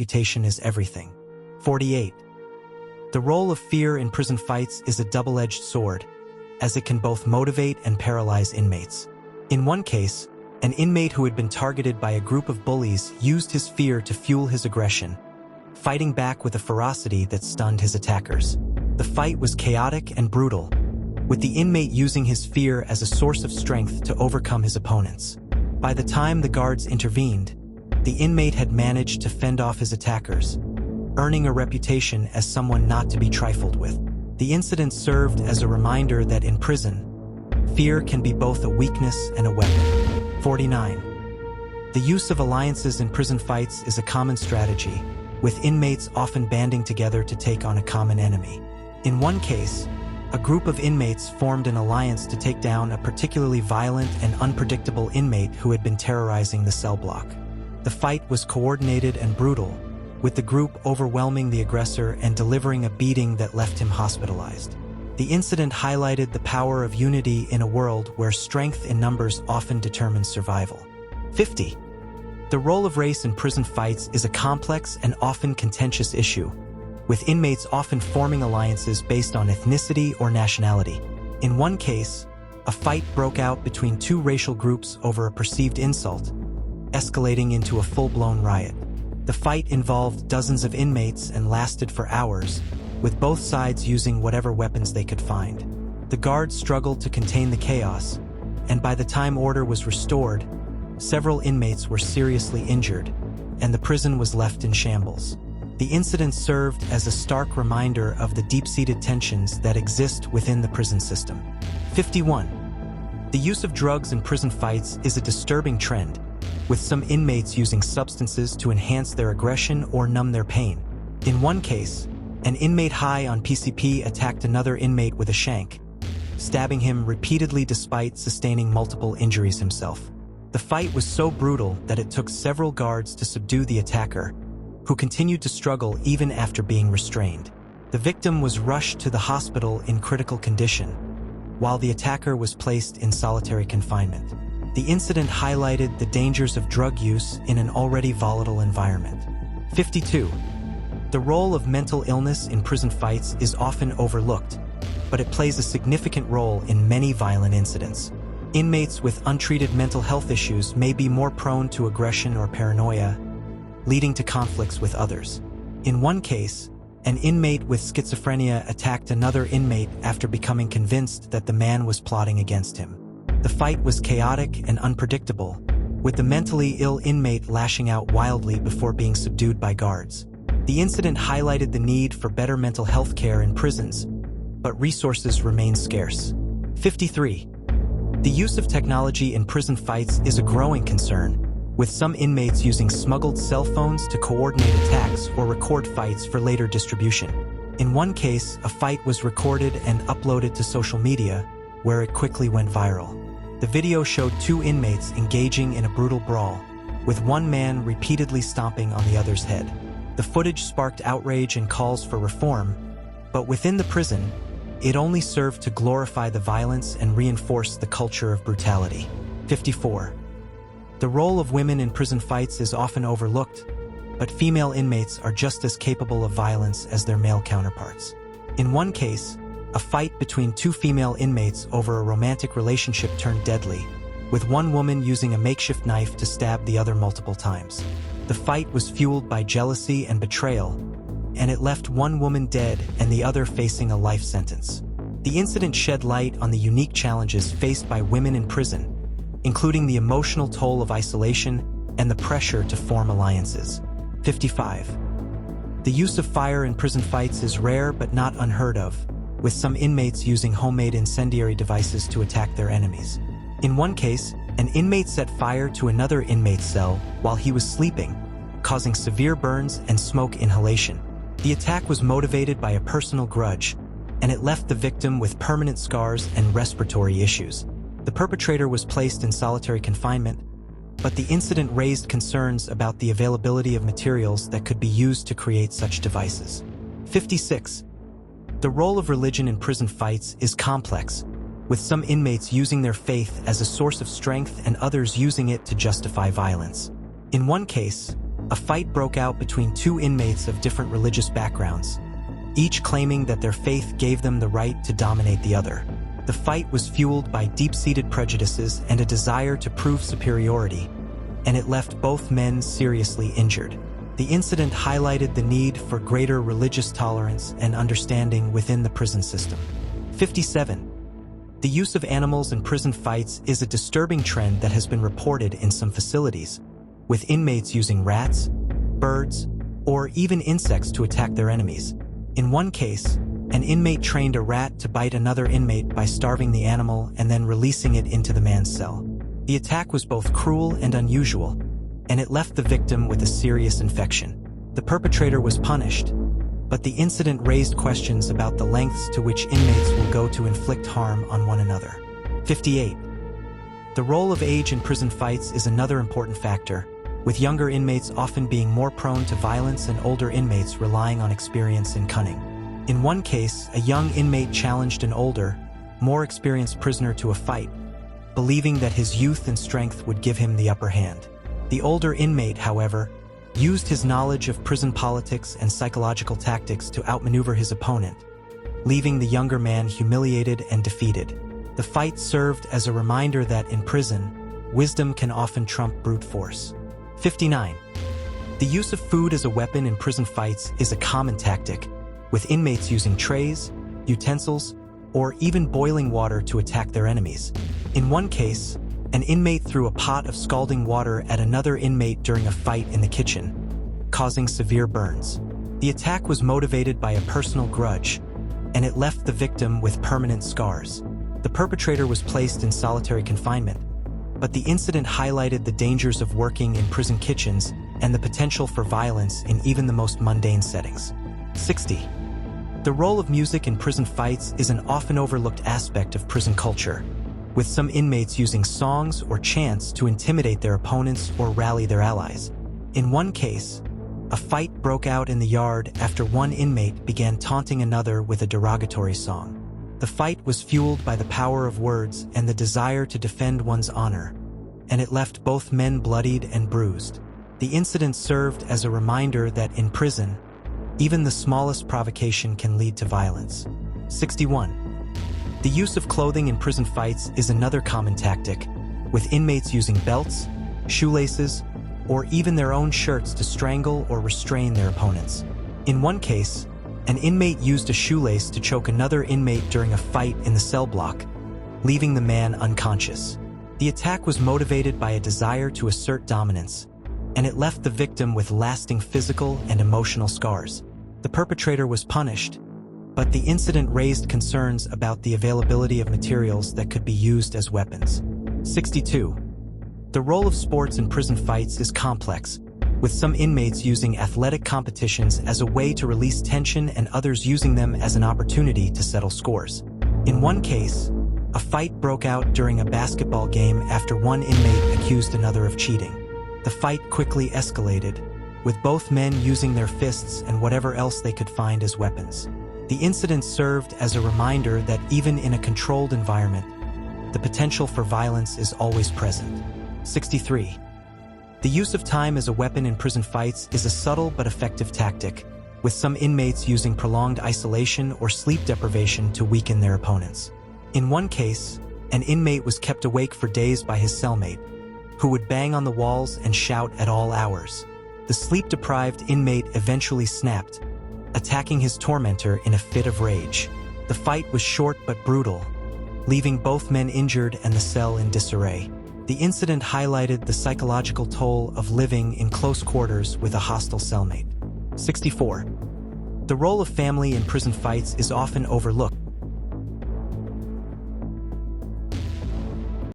reputation is everything. 48. The role of fear in prison fights is a double-edged sword, as it can both motivate and paralyze inmates. In one case, an inmate who had been targeted by a group of bullies used his fear to fuel his aggression, fighting back with a ferocity that stunned his attackers. The fight was chaotic and brutal, with the inmate using his fear as a source of strength to overcome his opponents. By the time the guards intervened, the inmate had managed to fend off his attackers, earning a reputation as someone not to be trifled with. The incident served as a reminder that in prison, fear can be both a weakness and a weapon. 49. The use of alliances in prison fights is a common strategy, with inmates often banding together to take on a common enemy. In one case, a group of inmates formed an alliance to take down a particularly violent and unpredictable inmate who had been terrorizing the cell block. The fight was coordinated and brutal, with the group overwhelming the aggressor and delivering a beating that left him hospitalized. The incident highlighted the power of unity in a world where strength in numbers often determines survival. 50. The role of race in prison fights is a complex and often contentious issue, with inmates often forming alliances based on ethnicity or nationality. In one case, a fight broke out between two racial groups over a perceived insult, escalating into a full-blown riot. The fight involved dozens of inmates and lasted for hours, with both sides using whatever weapons they could find. The guards struggled to contain the chaos, and by the time order was restored, several inmates were seriously injured, and the prison was left in shambles. The incident served as a stark reminder of the deep-seated tensions that exist within the prison system. 51. The use of drugs in prison fights is a disturbing trend, with some inmates using substances to enhance their aggression or numb their pain. In one case, an inmate high on PCP attacked another inmate with a shank, stabbing him repeatedly despite sustaining multiple injuries himself. The fight was so brutal that it took several guards to subdue the attacker, who continued to struggle even after being restrained. The victim was rushed to the hospital in critical condition, while the attacker was placed in solitary confinement. The incident highlighted the dangers of drug use in an already volatile environment. 52. The role of mental illness in prison fights is often overlooked, but it plays a significant role in many violent incidents. Inmates with untreated mental health issues may be more prone to aggression or paranoia, leading to conflicts with others. In one case, an inmate with schizophrenia attacked another inmate after becoming convinced that the man was plotting against him. The fight was chaotic and unpredictable, with the mentally ill inmate lashing out wildly before being subdued by guards. The incident highlighted the need for better mental health care in prisons, but resources remain scarce. 53. The use of technology in prison fights is a growing concern, with some inmates using smuggled cell phones to coordinate attacks or record fights for later distribution. In one case, a fight was recorded and uploaded to social media, where it quickly went viral. The video showed two inmates engaging in a brutal brawl, with one man repeatedly stomping on the other's head. The footage sparked outrage and calls for reform, but within the prison, it only served to glorify the violence and reinforce the culture of brutality. 54. The role of women in prison fights is often overlooked, but female inmates are just as capable of violence as their male counterparts. In one case, a fight between two female inmates over a romantic relationship turned deadly, with one woman using a makeshift knife to stab the other multiple times. The fight was fueled by jealousy and betrayal, and it left one woman dead and the other facing a life sentence. The incident shed light on the unique challenges faced by women in prison, including the emotional toll of isolation and the pressure to form alliances. 55. The use of fire in prison fights is rare but not unheard of, with some inmates using homemade incendiary devices to attack their enemies. In one case, an inmate set fire to another inmate's cell while he was sleeping, causing severe burns and smoke inhalation. The attack was motivated by a personal grudge, and it left the victim with permanent scars and respiratory issues. The perpetrator was placed in solitary confinement, but the incident raised concerns about the availability of materials that could be used to create such devices. 56. The role of religion in prison fights is complex, with some inmates using their faith as a source of strength and others using it to justify violence. In one case, a fight broke out between two inmates of different religious backgrounds, each claiming that their faith gave them the right to dominate the other. The fight was fueled by deep-seated prejudices and a desire to prove superiority, and it left both men seriously injured. The incident highlighted the need for greater religious tolerance and understanding within the prison system. 57. The use of animals in prison fights is a disturbing trend that has been reported in some facilities, with inmates using rats, birds, or even insects to attack their enemies. In one case, an inmate trained a rat to bite another inmate by starving the animal and then releasing it into the man's cell. The attack was both cruel and unusual, and it left the victim with a serious infection. The perpetrator was punished, but the incident raised questions about the lengths to which inmates will go to inflict harm on one another. 58. The role of age in prison fights is another important factor, with younger inmates often being more prone to violence and older inmates relying on experience and cunning. In one case, a young inmate challenged an older, more experienced prisoner to a fight, believing that his youth and strength would give him the upper hand. The older inmate, however, used his knowledge of prison politics and psychological tactics to outmaneuver his opponent, leaving the younger man humiliated and defeated. The fight served as a reminder that in prison, wisdom can often trump brute force. 59. The use of food as a weapon in prison fights is a common tactic, with inmates using trays, utensils, or even boiling water to attack their enemies. In one case, an inmate threw a pot of scalding water at another inmate during a fight in the kitchen, causing severe burns. The attack was motivated by a personal grudge, and it left the victim with permanent scars. The perpetrator was placed in solitary confinement, but the incident highlighted the dangers of working in prison kitchens and the potential for violence in even the most mundane settings. 60. The role of music in prison fights is an often overlooked aspect of prison culture, with some inmates using songs or chants to intimidate their opponents or rally their allies. In one case, a fight broke out in the yard after one inmate began taunting another with a derogatory song. The fight was fueled by the power of words and the desire to defend one's honor, and it left both men bloodied and bruised. The incident served as a reminder that in prison, even the smallest provocation can lead to violence. 61. The use of clothing in prison fights is another common tactic, with inmates using belts, shoelaces, or even their own shirts to strangle or restrain their opponents. In one case, an inmate used a shoelace to choke another inmate during a fight in the cell block, leaving the man unconscious. The attack was motivated by a desire to assert dominance, and it left the victim with lasting physical and emotional scars. The perpetrator was punished, but the incident raised concerns about the availability of materials that could be used as weapons. 62. The role of sports in prison fights is complex, with some inmates using athletic competitions as a way to release tension and others using them as an opportunity to settle scores. In one case, a fight broke out during a basketball game after one inmate accused another of cheating. The fight quickly escalated, with both men using their fists and whatever else they could find as weapons. The incident served as a reminder that even in a controlled environment, the potential for violence is always present. 63. The use of time as a weapon in prison fights is a subtle but effective tactic, with some inmates using prolonged isolation or sleep deprivation to weaken their opponents. In one case, an inmate was kept awake for days by his cellmate, who would bang on the walls and shout at all hours. The sleep-deprived inmate eventually snapped, attacking his tormentor in a fit of rage. The fight was short but brutal, leaving both men injured and the cell in disarray. The incident highlighted the psychological toll of living in close quarters with a hostile cellmate. 64. The role of family in prison fights is often overlooked,